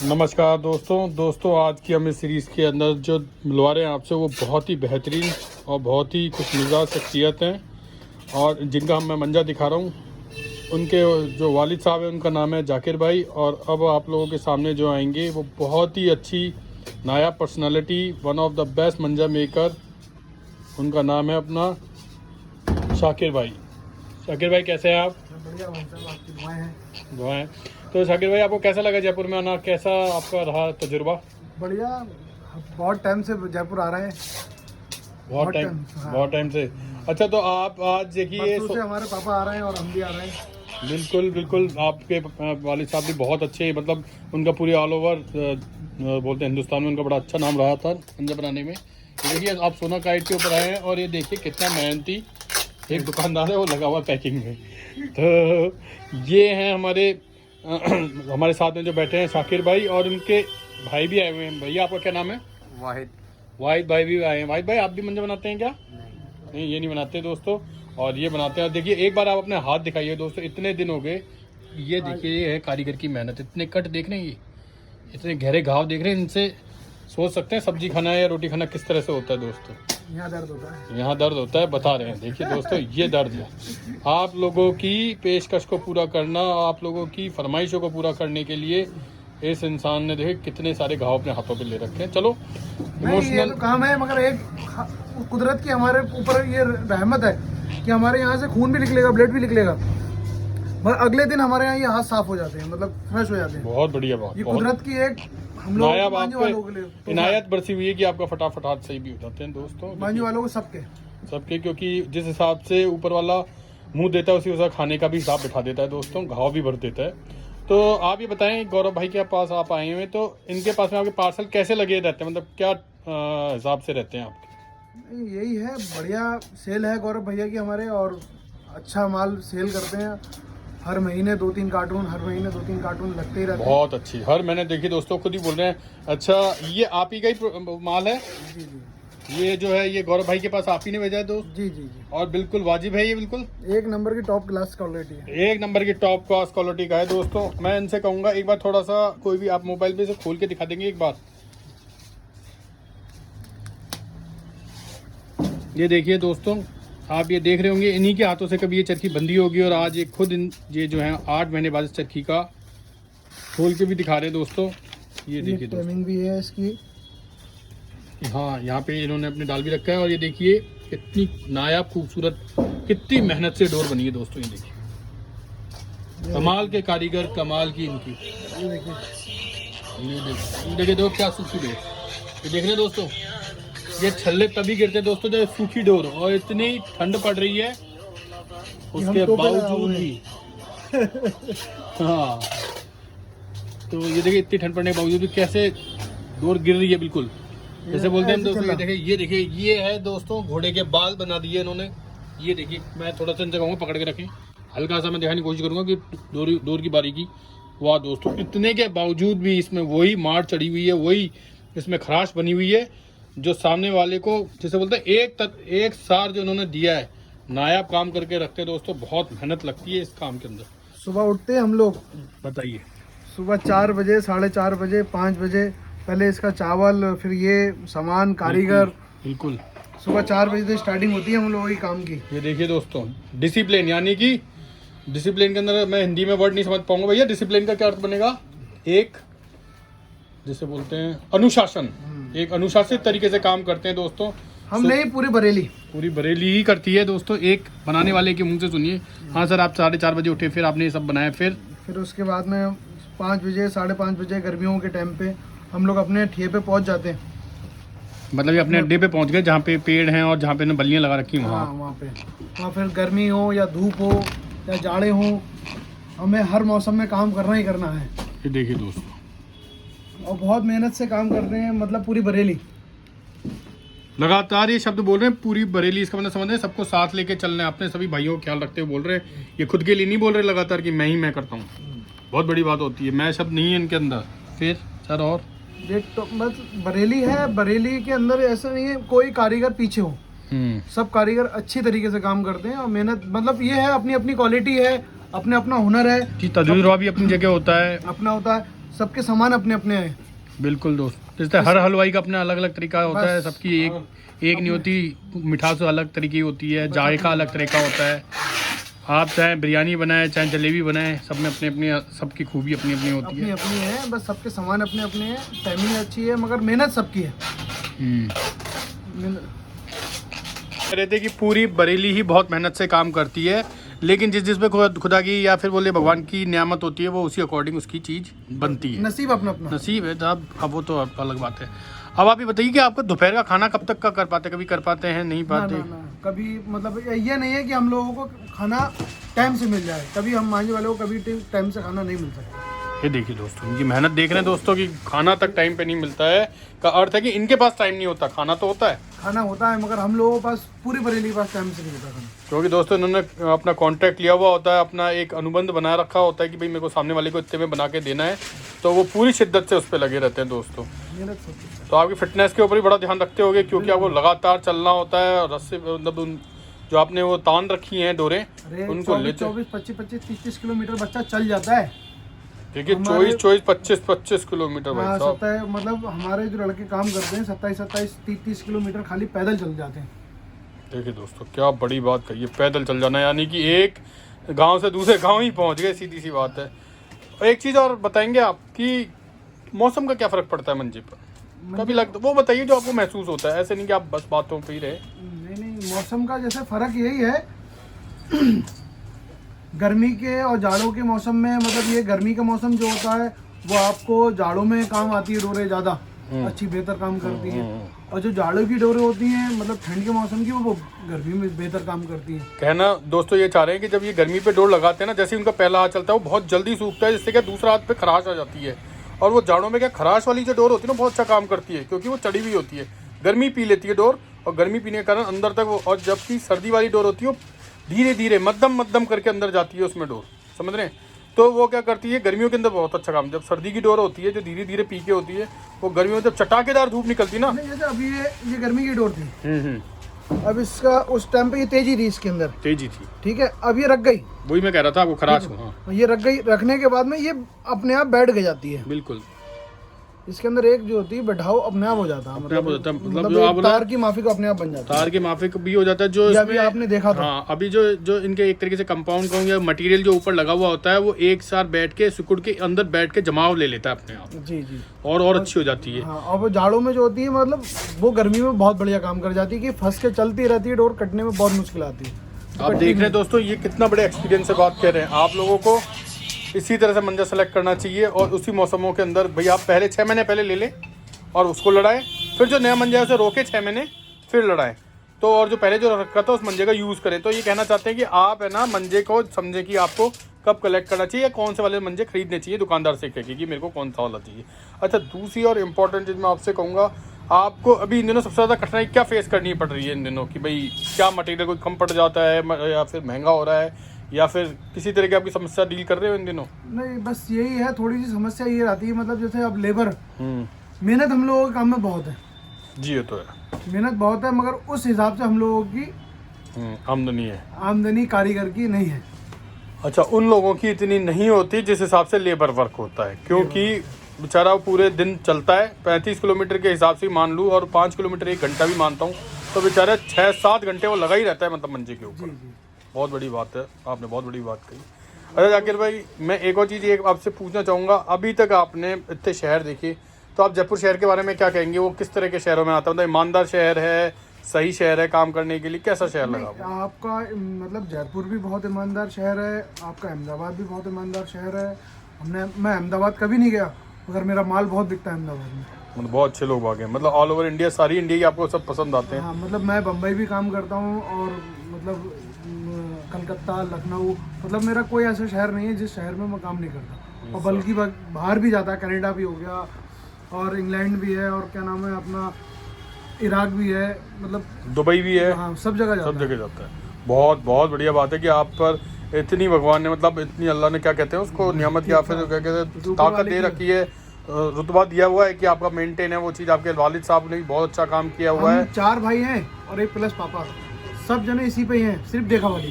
नमस्कार दोस्तों आज की हम इस सीरीज़ के अंदर जो मिलवा रहे हैं आपसे वो बहुत ही बेहतरीन और बहुत ही खुशमिजाज शख्सियत हैं और जिनका मैं मंजर दिखा रहा हूँ। उनके जो वालिद साहब हैं उनका नाम है जाकिर भाई और अब आप लोगों के सामने जो आएंगे वो बहुत ही अच्छी नायाब personality, one of the best मंजर मेकर। उनका नाम है अपना शाकिर भाई। शाकिर भाई कैसे हैं आप? बढ़िया भाई साहब, आपकी दुआएं हैं। दुआएं। तो शाकिर भाई आपको कैसा लगा जयपुर में आना, कैसा आपका रहा तजुर्बा? बढ़िया, बहुत टाइम से जयपुर आ रहे हैं। बहुत टाइम से। अच्छा, तो आप आज देखिए परसों से हमारे पापा आ रहे हैं और हम भी आ रहे हैं। बिल्कुल आपके वालिद साहब भी बहुत अच्छे, मतलब उनका पूरे ऑल ओवर बोलते हैं हिंदुस्तान में उनका बड़ा अच्छा नाम रहा था पंजा बनाने में। देखिए आप सोना काइट के ऊपर आए हैं और ये देखिए कितना मेहनती एक दुकानदार है, वो लगा हुआ पैकिंग में। तो ये हैं हमारे साथ में जो बैठे हैं शाकिर भाई और उनके भाई भी आए हुए हैं। भैया आपका क्या नाम है? वाहिद भाई भी आए हैं। वाहिद भाई आप भी मंजा बनाते हैं क्या? नहीं, ये नहीं बनाते दोस्तों, और ये बनाते हैं। देखिए एक बार आप अपने हाथ दिखाइए दोस्तों, इतने दिन हो गए। ये देखिए, ये है कारीगर की मेहनत। इतने कट देख रहे हैं, ये इतने गहरे घाव देख रहे हैं। इनसे सोच सकते हैं सब्जी खाना या रोटी खाना किस तरह से होता है दोस्तों। यहाँ दर्द होता है, यहाँ दर्द होता है, बता रहे हैं। देखिए दोस्तों, ये दर्द है। आप लोगों की पेशकश को पूरा करना, आप लोगों की फरमाइशों को पूरा करने के लिए इस इंसान ने देखे कितने सारे घाव अपने हाथों पे ले रखे हैं। चलो ये तो काम है, मगर एक कुदरत की हमारे ऊपर ये रहमत है कि हमारे यहाँ से खून भी निकलेगा, ब्लड भी निकलेगा, मगर अगले दिन हमारे यहाँ ये हाथ साफ हो जाते हैं, मतलब फ्रेश हो जाते हैं। बहुत बढ़िया बात। ये कुदरत की एक हम लोग मांझी वालों के लिए इनायत बरसी हुई है कि आपका फटाफट हाथ सही भी हो जाते हैं दोस्तों, मांझी वालों को सबके, क्योंकि जिस हिसाब से ऊपर वाला मुंह देता है उसी हिसाब खाने का भी हिसाब बिठा देता है दोस्तों, घाव भी भर देता है। तो आप ये बताएं, गौरव भाई के पास आप आए हुए, तो इनके पास में आपके पार्सल कैसे लगे रहते हैं, मतलब क्या हिसाब से रहते हैं आपके? यही है, बढ़िया सेल है गौरव भैया की हमारे, और अच्छा माल सेल करते हैं। हर महीने 2-3 कार्टून लगते ही रहते हैं। बहुत अच्छी, हर महीने। देखिए दोस्तों, खुद ही बोल रहे हैं। अच्छा, ये आप ही का ही माल है? जी जी, ये जो है ये गौरव भाई के पास आप ही ने भेजा है दोस्त? जी जी जी, और बिल्कुल वाजिब है, ये बिल्कुल एक नंबर की टॉप क्लास क्वालिटी है। एक नंबर की टॉप क्लास क्वालिटी का है दोस्तों। मैं इनसे कहूंगा एक बार थोड़ा सा कोई भी आप मोबाइल पे से खोल के दिखा देंगे एक बार। ये देखिए दोस्तों, आप ये देख रहे होंगे, इन्हीं के हाथों से कभी ये चरखी बंदी होगी और आज ये खुद ये जो है 8 महीने बाद इस चरखी का खोल के भी दिखा रहे हैं दोस्तों। ये देखिए दोस्तों, टाइमिंग भी है इसकी। हाँ, यहाँ पे इन्होंने अपने डाल भी रखा है और ये देखिए कितनी नायाब खूबसूरत, कितनी मेहनत से डोर बनी है दोस्तों। ये देखिए कमाल के कारीगर, कमाल की इनकी। ये देखिए दोस्त, क्या सूखी डोर। ये देख रहे हैं दोस्तों, ये छल्ले तभी गिरते हैं दोस्तों जब सूखी डोर, और इतनी ठंड पड़ रही है उसके बावजूद भी। हाँ, तो ये देखिए इतनी ठंड पड़ने के बावजूद भी कैसे डोर गिर रही है, बिल्कुल जैसे बोलते हैं दोस्तों। ये देखिए ये है दोस्तों, घोड़े के बाल बना दिए इन्होंने। ये देखिए, मैं थोड़ा सा इन जगहों पकड़ के रखें, हल्का सा मैं दिखाने की कोशिश करूंगा कि डोर की बारीकी। वाह दोस्तों, इतने के बावजूद भी इसमें वही मार चढ़ी हुई है, वही इसमें खराश बनी हुई है, जो सामने वाले को जैसे बोलते हैं एक सार जो उन्होंने दिया है, नायाब काम करके रखते हैं दोस्तों। बहुत मेहनत लगती है इस काम के अंदर। सुबह उठते हैं हम लोग, बताइए। सुबह 4 बजे, 4:30 बजे, 5 बजे, पहले इसका चावल, फिर ये सामान, कारीगर। बिल्कुल सुबह 4 बजे से स्टार्टिंग होती है हम लोगों की काम की। ये देखिए दोस्तों, डिसिप्लिन, यानी कि डिसिप्लिन के अंदर मैं हिंदी में वर्ड नहीं समझ पाऊंगा भैया। डिसिप्लिन का क्या अर्थ बनेगा? एक जिसे बोलते हैं अनुशासन। एक अनुशासित तरीके से काम करते हैं दोस्तों। हम नहीं, पूरी बरेली ही करती है दोस्तों। एक बनाने वाले के मुंह से सुनिए। हाँ सर, आप 4:30 बजे उठे, फिर आपने ये सब बनाया, फिर उसके बाद में 5 बजे, 5:30 बजे गर्मियों के टाइम पे हम लोग अपने ठेके पे पहुंच जाते हैं। मतलब ये अपने अड्डे पे पहुंच गए जहाँ पे पेड़ हैं और जहाँ पे बल्लियाँ लगा रखी हैं हाँ, वहाँ फिर गर्मी हो या धूप हो या जाड़े हो, हमें हर मौसम में काम करना ही करना है। ये देखिए दोस्तों, और बहुत मेहनत से काम करते हैं, मतलब पूरी बरेली। लगातार ये शब्द बोल रहे हैं, पूरी बरेली। इसका मतलब समझ रहे हैं, सबको साथ लेके चलना है, अपने सभी भाइयों का ख्याल रखते हुए बोल रहे हैं। ये खुद के लिए नहीं बोल रहे लगातार कि मैं करता हूँ। बहुत बड़ी बात होती है, मैं शब्द नहीं है इनके अंदर। फिर सर, और देख तो बस बरेली है, बरेली के अंदर ऐसा नहीं है कोई कारीगर पीछे हो। सब कारीगर अच्छी तरीके से काम करते हैं और मेहनत, मतलब ये है अपनी अपनी क्वालिटी है, अपना हुनर है कि तजुर्बा भी अपनी जगह होता है, अपना होता है। सबके सामान अपने अपने हैं। बिल्कुल दोस्त, जैसे हर हलवाई का अपना अलग अलग तरीका होता है, बस। सबकी एक नहीं होती, मिठास अलग तरीके की होती है, जायका अलग तरह का होता है। आप चाहे बिरयानी बनाए चाहे जलेबी बनाए, सब में अपनी अपनी सबकी खूबी अपनी अपनी होती अपनी है। अपनी है, बस सबके सामान अपने अपने हैं। टाइमिंग अच्छी है मगर मेहनत सबकी है। कह रहे थे कि पूरी बरेली ही बहुत मेहनत से काम करती है, लेकिन जिस पे खुदा की या फिर बोले भगवान की नियामत होती है, वो उसी अकॉर्डिंग उसकी चीज़ बनती है। नसीब अपना अपना। नसीब है, तो अब वो तो अलग बात है। अब आप ये बताइए कि आपको दोपहर का खाना कब तक का कर पाते, कभी कर पाते हैं नहीं ना, पाते? ना, कभी मतलब ये नहीं है कि हम लोगों को खाना टाइम से मिल जाए, कभी हम मांझे वाले को कभी टाइम से खाना नहीं मिल सकता। ये देखिए दोस्तों, इनकी मेहनत देख रहे हैं दोस्तों कि खाना तक टाइम पे नहीं मिलता है, का अर्थ है कि इनके पास टाइम नहीं होता, खाना तो होता है। खाना होता है मगर हम लोगों के पास, पूरी बरेली के पास टाइम से नहीं होता खाना। क्योंकि दोस्तों इन्होंने अपना कॉन्ट्रैक्ट लिया हुआ होता है, अपना एक अनुबंध बना रखा होता है कि भाई मेरे को सामने वाले को इतने में बना के देना है, तो वो पूरी शिद्दत से उस पर लगे रहते हैं दोस्तों। मेहनत सब कुछ है। तो आपकी फिटनेस के ऊपर भी बड़ा ध्यान रखते होगे, क्योंकि आपको लगातार चलना होता है, और रस्से मतलब जो आपने वो तान रखी हैं डोरें, अरे उनको लेते 24, 25, 30 किलोमीटर बच्चा चल जाता है। देखिए, हमारे- 24, 25 किलोमीटर भाई हाँ, साहब। मतलब हमारे जो लड़के काम करते हैं 27, 30 किलोमीटर खाली पैदल चल जाते हैं। देखिए दोस्तों, क्या बड़ी बात कही है, पैदल चल जाना, यानी कि एक गांव से दूसरे गांव ही पहुंच गए, सीधी सी बात है। और एक चीज़ और बताएंगे आप कि मौसम का क्या फ़र्क पड़ता है मंजे पर, कभी लगता, वो बताइए जो आपको महसूस होता है, ऐसे नहीं कि आप बस बातों पे ही रहे। नहीं, मौसम का जैसे फ़र्क यही है गर्मी के और जाड़ों के मौसम में, मतलब ये गर्मी का मौसम जो होता है वो आपको जाड़ों में काम आती है डोरे ज़्यादा अच्छी बेहतर काम करती है, और जो जाड़ों की डोरे होती हैं मतलब ठंड के मौसम की, वो गर्मी में बेहतर काम करती है। कहना दोस्तों ये चाह रहे हैं कि जब ये गर्मी पे डोर लगाते हैं ना, जैसे उनका पहला हाथ चलता है वो बहुत जल्दी सूखता है, जिससे क्या दूसरा हाथ पे खराश आ जाती है, और वो जाड़ों में क्या खराश वाली जो डोर होती है ना बहुत अच्छा काम करती है, क्योंकि वो चढ़ी हुई होती है, गर्मी पी लेती है डोर, और गर्मी पीने के कारण अंदर तक वो, और जबकि सर्दी वाली डोर होती है वो धीरे धीरे मध्यम करके अंदर जाती है उसमें डोर, समझ रहे हैं? तो वो क्या करती है गर्मियों के अंदर बहुत अच्छा काम, जब सर्दी की डोर होती है जो धीरे धीरे पी के होती है, वो गर्मियों में जब चटाकेदार धूप निकलती ना। नहीं, जैसे अभी ये गर्मी की डोर थी, अब इसका उस टाइम पे ये तेजी थी इसके अंदर, तेजी थी, ठीक है, अब ये रख गई, वही मैं कह रहा था आपको, खराश हो। हाँ ये रख गई, रखने के बाद में ये अपने आप बैठ गई जाती है। बिल्कुल, इसके अंदर एक जो होती है बैठाव अपने आप हो जाता है, अपने आप हो जाता है, मतलब मतलब जो आप एक तार की माफी को अपने आप बन जाता है। तार के माफिक भी हो जाता है, जो ये इसमें अभी आपने देखा था। हाँ, अभी जो इनके एक तरीके से कंपाउंड कहूँगे, मटेरियल जो ऊपर लगा हुआ होता है, वो एक साथ बैठ के सिकुड़ के अंदर बैठ के जमाव ले लेता है अपने आप, जी जी, और अच्छी हो जाती है। हाँ, और वो जाड़ों में जो होती है मतलब वो गर्मी में बहुत बढ़िया काम कर जाती है कि फंस के चलती रहती है, डोर कटने में बहुत मुश्किल आती है। आप देख रहे हैं दोस्तों, ये कितना बड़े एक्सपीरियंस से बात कर रहे हैं। आप लोगों को इसी तरह से मंजर सेलेक्ट करना चाहिए, और उसी मौसमों के अंदर भाई आप पहले 6 महीने पहले ले लें और उसको लड़ाएं, फिर जो नया मंजा है उसे रोके 6 महीने फिर लड़ाएं, तो और जो पहले जो रखा था उस मंजे का यूज़ करें। तो ये कहना चाहते हैं कि आप है ना मंजे को समझे कि आपको कब कलेक्ट करना चाहिए, कौन से वाले मंजे खरीदने चाहिए दुकानदार से कह के कि मेरे को कौन सा वाला चाहिए। अच्छा, दूसरी और इम्पॉर्टेंट चीज़ मैं आपसे कहूँगा, आपको अभी इन दिनों सबसे ज़्यादा कठिनाई क्या फेस करनी पड़ रही है इन दिनों, कि भाई क्या मटेरियल कोई कम पड़ जाता है, या फिर महंगा हो रहा है, या फिर किसी तरह की आपकी समस्या डील कर रहे हो इन दिनों? नहीं, बस यही है, थोड़ी सी समस्या ये आती है, मतलब जैसे अब लेबर मेहनत हम लोगों के काम में बहुत है। जी, ये तो है, मेहनत बहुत है, मगर उस हिसाब से हम लोगों की आमदनी है, आमदनी कारीगर की नहीं है। अच्छा, उन लोगों की इतनी नहीं होती जिस हिसाब से लेबर वर्क होता है, क्योंकि बेचारा पूरे दिन चलता है, 35 किलोमीटर के हिसाब से मान लूँ, और 5 किलोमीटर 1 घंटा भी मानता हूँ, तो बेचारा 6-7 घंटे वो लगा ही रहता है, मतलब मंजे के ऊपर। बहुत बड़ी बात है, आपने बहुत बड़ी बात कही। अच्छा जाकिर भाई, मैं एक और चीज़ एक आपसे पूछना चाहूँगा, अभी तक आपने इतने शहर देखे, तो आप जयपुर शहर के बारे में क्या कहेंगे? वो किस तरह के शहरों में आता है, मतलब ईमानदार शहर है, सही शहर है काम करने के लिए, कैसा शहर लगा आपको? आपका मतलब जयपुर भी बहुत ईमानदार शहर है, आपका अहमदाबाद भी बहुत ईमानदार शहर है। मैं अहमदाबाद कभी नहीं गया, मगर मेरा माल बहुत बिकता है अहमदाबाद में। मतलब बहुत अच्छे लोग आ गए, मतलब ऑल ओवर इंडिया, सारी इंडिया की आपको सब पसंद आते हैं। हाँ, मतलब मैं बम्बई भी काम करता हूँ, और मतलब कलकत्ता, लखनऊ, मतलब मेरा कोई ऐसा शहर नहीं है जिस शहर में मैं काम नहीं करता, और बल्कि बाहर भी जाता है, कनाडा भी हो गया, और इंग्लैंड भी है, और क्या नाम है अपना इराक भी है, मतलब दुबई भी है। हाँ, सब जगह जाता है। बहुत बहुत बढ़िया बात है कि आप पर इतनी भगवान ने, मतलब इतनी अल्लाह ने क्या कहते हैं उसको, नियामत या फिर क्या कहते हैं, ताकत दे रखी है, रुतबा दिया हुआ है कि आपका मेंटेन है वो चीज़। आपके वालिद साहब ने भी बहुत अच्छा काम किया हुआ है। 4 भाई हैं और 1 प्लस पापा, सब जने इसी पे ही हैं, सिर्फ देखा वाली।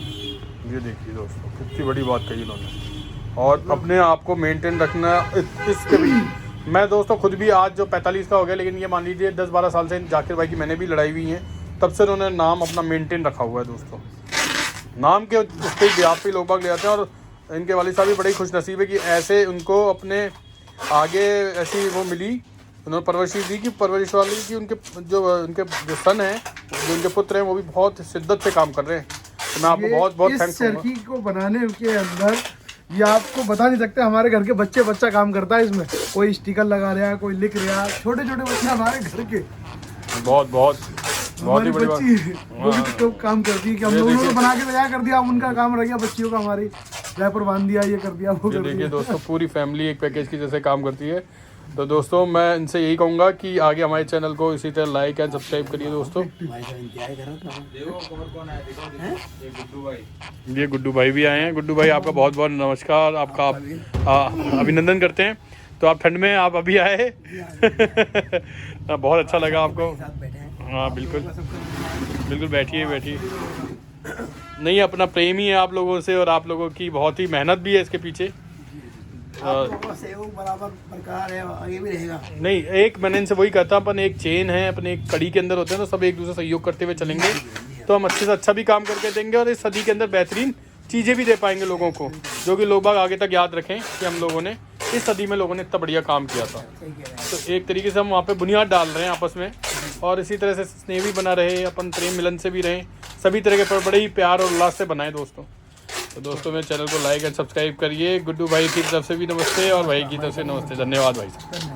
ये देखिए दोस्तों, कितनी बड़ी बात कही इन्होंने। और अपने आप को मेंटेन रखना इसके भी। मैं दोस्तों खुद भी आज जो 45 का हो गया, लेकिन ये मान लीजिए 10-12 साल से जाकिर भाई की मैंने भी लड़ाई हुई है, तब से उन्होंने नाम अपना मेंटेन रखा हुआ है दोस्तों। नाम के उस पर ब्याह पे लोग बाग ले आते हैं, और इनके वालिद साहब भी बड़े खुश नसीब है कि ऐसे उनको अपने आगे ऐसी वो मिली, उन्होंने परवरिश दी कि परवरिश वाली कि उनके जो सन हैं, जो उनके पुत्र हैं, वो भी बहुत शिद्दत से काम कर रहे हैं। तो मैं आपको बहुत बहुत थैंक्स इस चरखी को बनाने के अंदर ये आपको बता नहीं सकते, हमारे घर के बच्चा काम करता है इसमें। कोई स्टिकर लगा रहा है, कोई लिख रहा है, छोटे छोटे बच्चे हमारे घर के बहुत ही बड़ी बात। वो भी तो काम करती है कि हम लोगों ने बना के तैयार कर दिया, अब उनका काम रह गया बच्चियों का, हमारी डायपर बांध दिया, ये कर दिया, वो कर दिया। देखिए दोस्तों, पूरी फैमिली एक पैकेज की जैसे काम करती है। तो दोस्तों मैं इनसे यही कहूँगा कि आगे हमारे चैनल को इसी तरह लाइक एंड सब्सक्राइब करिए दोस्तों। ये गुड्डू भाई भी आए हैं। गुड्डू भाई आपका बहुत बहुत नमस्कार, आपका अभिनंदन करते हैं। तो आप ठंड में आप अभी आए बहुत अच्छा लगा आपको। हाँ बिल्कुल बैठिए। नहीं, अपना प्रेम ही है आप लोगों से, और आप लोगों की बहुत ही मेहनत भी है इसके पीछे। बराबर बरकरार है, आगे भी रहेगा। नहीं, एक मैंने इनसे वही कहता, अपन एक चेन है, अपने एक कड़ी के अंदर होते हैं, तो सब एक दूसरे सहयोग करते हुए चलेंगे तो हम अच्छे से अच्छा भी काम करके देंगे, और इस सदी के अंदर बेहतरीन चीज़ें भी दे पाएंगे लोगों को, जो कि लोग बाग आगे तक याद रखें कि हम लोगों ने इस सदी में लोगों ने इतना बढ़िया काम किया था। तो एक तरीके से हम वहाँ पे बुनियाद डाल रहे हैं आपस में, और इसी तरह से स्नेह भी बना रहे, अपन प्रेम मिलन से भी रहें, सभी तरह के बड़े ही प्यार और उल्लास से बनाएं दोस्तों। तो दोस्तों मेरे चैनल को लाइक एंड सब्सक्राइब करिए। गुड्डू भाई की तरफ से भी नमस्ते, और भाई की तरफ से नमस्ते। धन्यवाद भाई साहब।